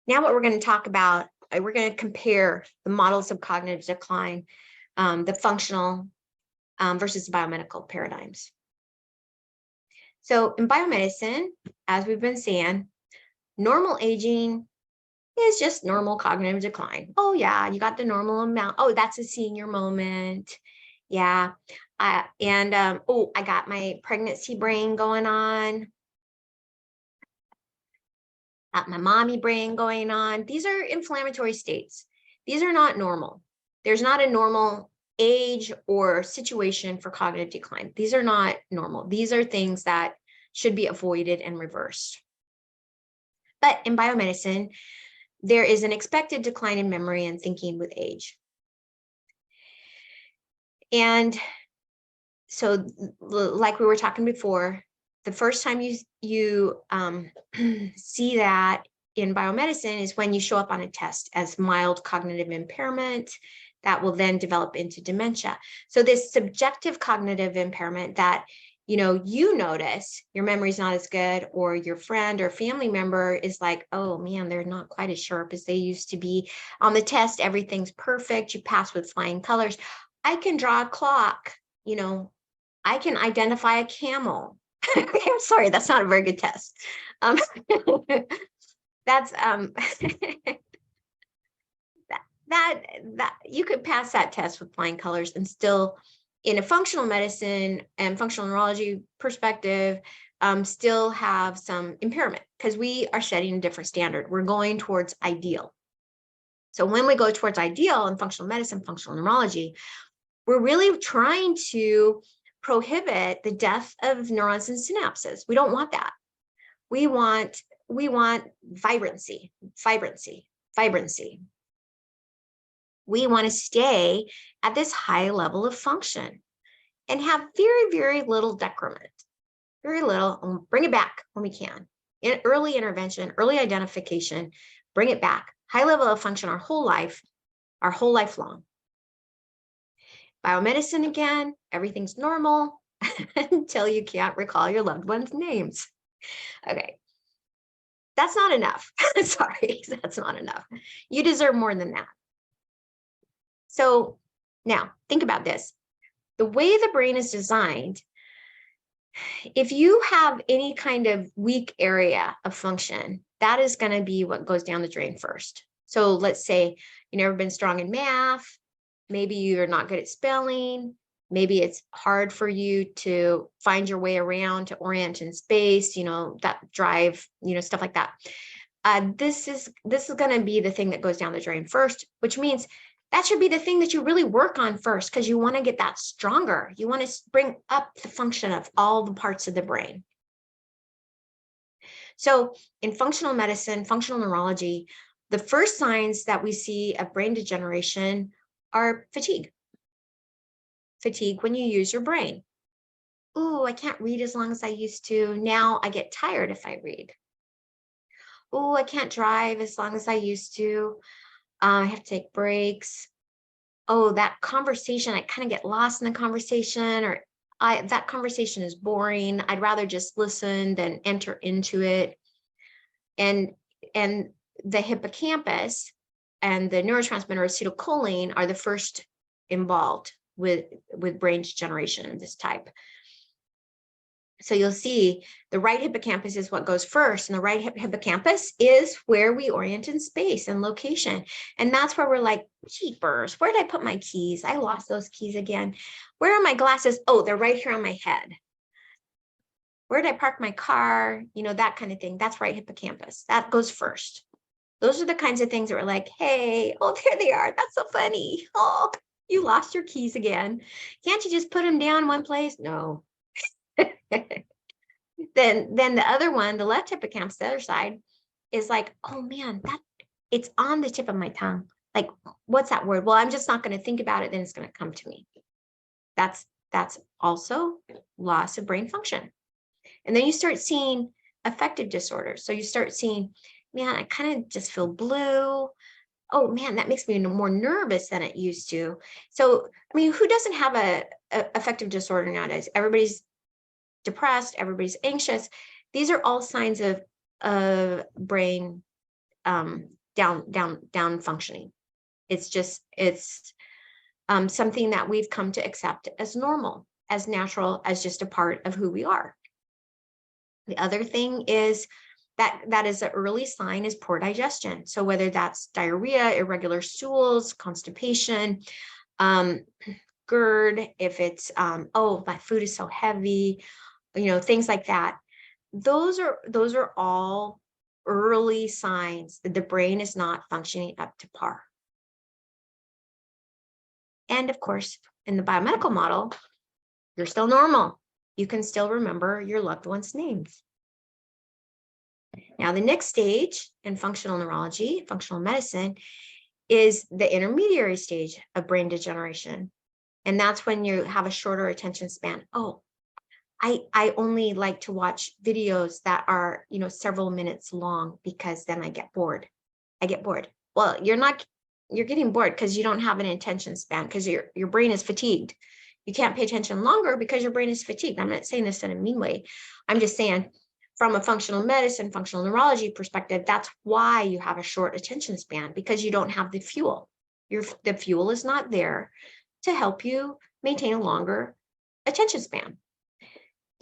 Now what we're going to talk about, we're going to compare the models of cognitive decline, the functional versus biomedical paradigms. So in biomedicine, as we've been saying, normal aging is just normal cognitive decline. Oh yeah, you got the normal amount. Oh, that's a senior moment. Yeah. Oh, I got my pregnancy brain going on. Got my mommy brain going on. These are inflammatory states. These are not normal. There's not a normal age or situation for cognitive decline. These are not normal. These are things that should be avoided and reversed. But in biomedicine, there is an expected decline in memory and thinking with age. And so, like we were talking before, the first time you see that in biomedicine is when you show up on a test as mild cognitive impairment that will then develop into dementia. So this subjective cognitive impairment that you notice your memory's not as good, or your friend or family member is like, oh man, they're not quite as sharp as they used to be. On the test, everything's perfect. You pass with flying colors. I can draw a clock, I can identify a camel. I'm sorry, that's not a very good test. That's that you could pass that test with flying colors and still, in a functional medicine and functional neurology perspective, still have some impairment, because we are setting a different standard. We're going towards ideal. So when we go towards ideal in functional medicine, functional neurology, we're really trying to prohibit the death of neurons and synapses. We don't want that. We want vibrancy. We want to stay at this high level of function and have very, very little decrement. Very little, and bring it back when we can. In early intervention, early identification, bring it back. High level of function our whole life long. Biomedicine, again, everything's normal until you can't recall your loved ones' names. Okay, that's not enough. Sorry, that's not enough. You deserve more than that. So now think about this. The way the brain is designed, if you have any kind of weak area of function, that is going to be what goes down the drain first. So let's say you've never been strong in math. Maybe you're not good at spelling. Maybe it's hard for you to find your way around, to orient in space, that drive, stuff like that. This is going to be the thing that goes down the drain first, which means that should be the thing that you really work on first, because you want to get that stronger. You want to bring up the function of all the parts of the brain. So in functional medicine, functional neurology, the first signs that we see of brain degeneration are fatigue. Fatigue when you use your brain. Ooh, I can't read as long as I used to. Now I get tired if I read. Ooh, I can't drive as long as I used to. I have to take breaks. Oh, that conversation, I kind of get lost in the conversation, or that conversation is boring. I'd rather just listen than enter into it. And the hippocampus and the neurotransmitter acetylcholine are the first involved with brain degeneration of this type. So you'll see the right hippocampus is what goes first, and the right hippocampus is where we orient in space and location. And that's where we're like, jeepers, where did I put my keys? I lost those keys again. Where are my glasses? Oh, they're right here on my head. Where did I park my car? That kind of thing. That's right hippocampus. That goes first. Those are the kinds of things that we're like, hey, oh, there they are. That's so funny. Oh, you lost your keys again. Can't you just put them down one place? No. Then the other one, the left hippocampus, the other side, is like, oh man, it's on the tip of my tongue. Like, what's that word? Well, I'm just not going to think about it. Then it's going to come to me. That's also loss of brain function. And then you start seeing affective disorders. So you start seeing, man, I kind of just feel blue. Oh man, that makes me more nervous than it used to. So, I mean, who doesn't have a affective disorder nowadays? Everybody's depressed, everybody's anxious. These are all signs of brain down functioning. It's something that we've come to accept as normal, as natural, as just a part of who we are. The other thing is that is an early sign is poor digestion. So whether that's diarrhea, irregular stools, constipation, GERD, if it's, oh, my food is so heavy, things like that. Those are all early signs that the brain is not functioning up to par. And of course, in the biomedical model, you're still normal. You can still remember your loved ones' names. Now, the next stage in functional neurology, functional medicine, is the intermediary stage of brain degeneration. And that's when you have a shorter attention span. Oh, I only like to watch videos that are, several minutes long because then I get bored. Well, you're getting bored because you don't have an attention span because your brain is fatigued. You can't pay attention longer because your brain is fatigued. I'm not saying this in a mean way. I'm just saying from a functional medicine, functional neurology perspective, that's why you have a short attention span, because you don't have the fuel. The fuel is not there to help you maintain a longer attention span.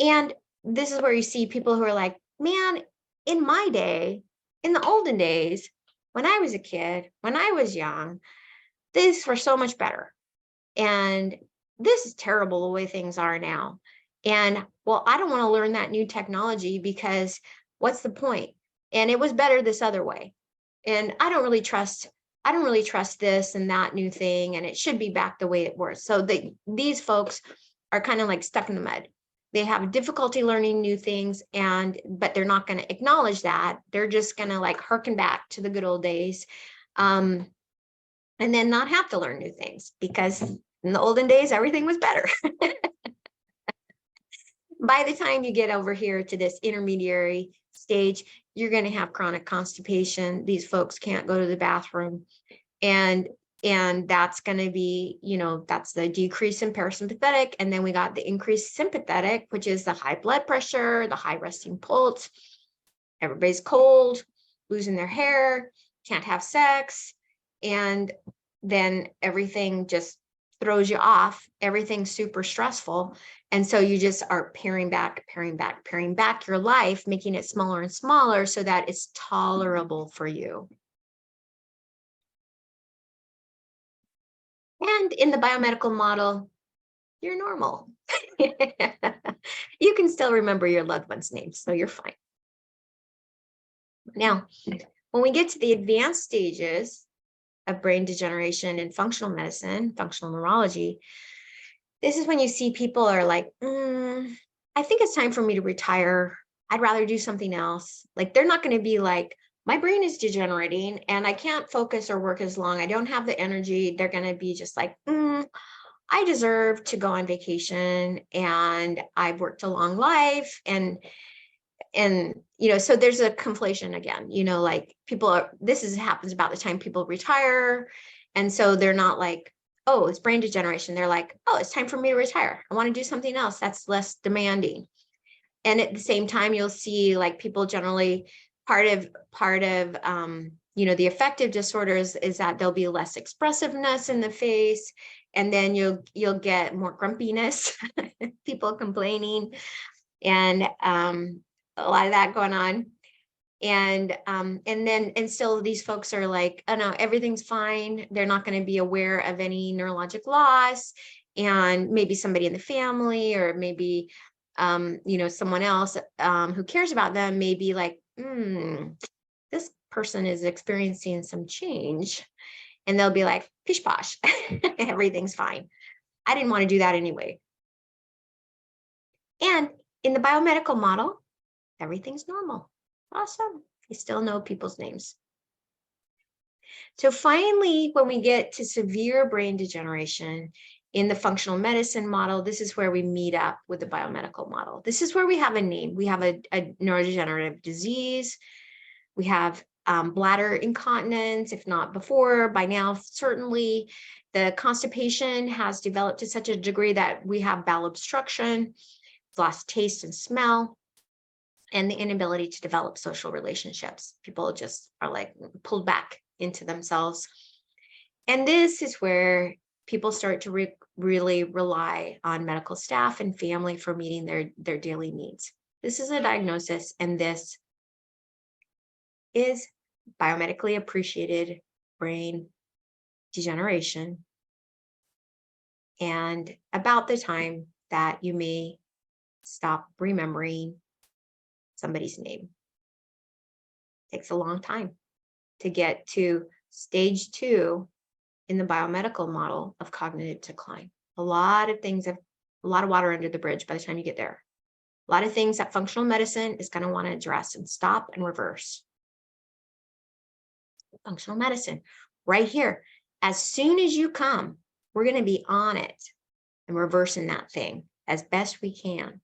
And this is where you see people who are like, man, in my day, in the olden days, when I was a kid, when I was young, these were so much better. And this is terrible the way things are now. And well, I don't want to learn that new technology because what's the point? And it was better this other way. And I don't really trust this and that new thing. And it should be back the way it was. So these folks are kind of like stuck in the mud. They have difficulty learning new things, but they're not going to acknowledge that. They're just going to like harken back to the good old days, and then not have to learn new things, because in the olden days, everything was better. By the time you get over here to this intermediary stage, you're going to have chronic constipation. These folks can't go to the bathroom. And that's going to be, that's the decrease in parasympathetic. And then we got the increased sympathetic, which is the high blood pressure, the high resting pulse. Everybody's cold, losing their hair, can't have sex. And then everything just throws you off. Everything's super stressful. And so you just are paring back your life, making it smaller and smaller so that it's tolerable for you. And in the biomedical model, you're normal. You can still remember your loved one's name, so you're fine. Now, when we get to the advanced stages of brain degeneration in functional medicine, functional neurology, this is when you see people are like, I think it's time for me to retire. I'd rather do something else. Like, they're not going to be like, my brain is degenerating and I can't focus or work as long. I don't have the energy. They're going to be just like, I deserve to go on vacation and I've worked a long life. And so there's a conflation again, like happens about the time people retire. And so they're not like, oh, it's brain degeneration. They're like, oh, it's time for me to retire. I want to do something else that's less demanding. And at the same time, you'll see like people generally part of the affective disorders is that there'll be less expressiveness in the face, and then you'll get more grumpiness, people complaining, and a lot of that going on. And still these folks are like, oh no, everything's fine. They're not going to be aware of any neurologic loss, and maybe somebody in the family, or maybe someone else who cares about them may be like, this person is experiencing some change, and they'll be like, pish posh, everything's fine. I didn't want to do that anyway. And in the biomedical model, everything's normal. Awesome. You still know people's names. So finally, when we get to severe brain degeneration in the functional medicine model, this is where we meet up with the biomedical model. This is where we have a name. We have a neurodegenerative disease. We have bladder incontinence, if not before, by now, certainly. The constipation has developed to such a degree that we have bowel obstruction, lost taste and smell. and the inability to develop social relationships. People just are like pulled back into themselves. And this is where people start to really rely on medical staff and family for meeting their daily needs. This is a diagnosis, and this is biomedically appreciated brain degeneration. And about the time that you may stop remembering somebody's name. It takes a long time to get to stage 2 in the biomedical model of cognitive decline. A lot of water under the bridge by the time you get there. A lot of things that functional medicine is going to want to address and stop and reverse. Functional medicine, right here. As soon as you come, we're going to be on it and reversing that thing as best we can.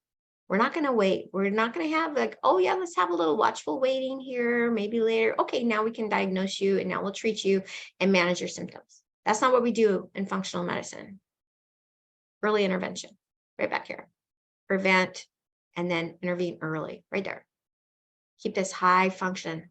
We're not going to wait. We're not going to have like, oh yeah, let's have a little watchful waiting here, maybe later. Okay, now we can diagnose you and now we'll treat you and manage your symptoms. That's not what we do in functional medicine. Early intervention, right back here. Prevent and then intervene early, right there. Keep this high function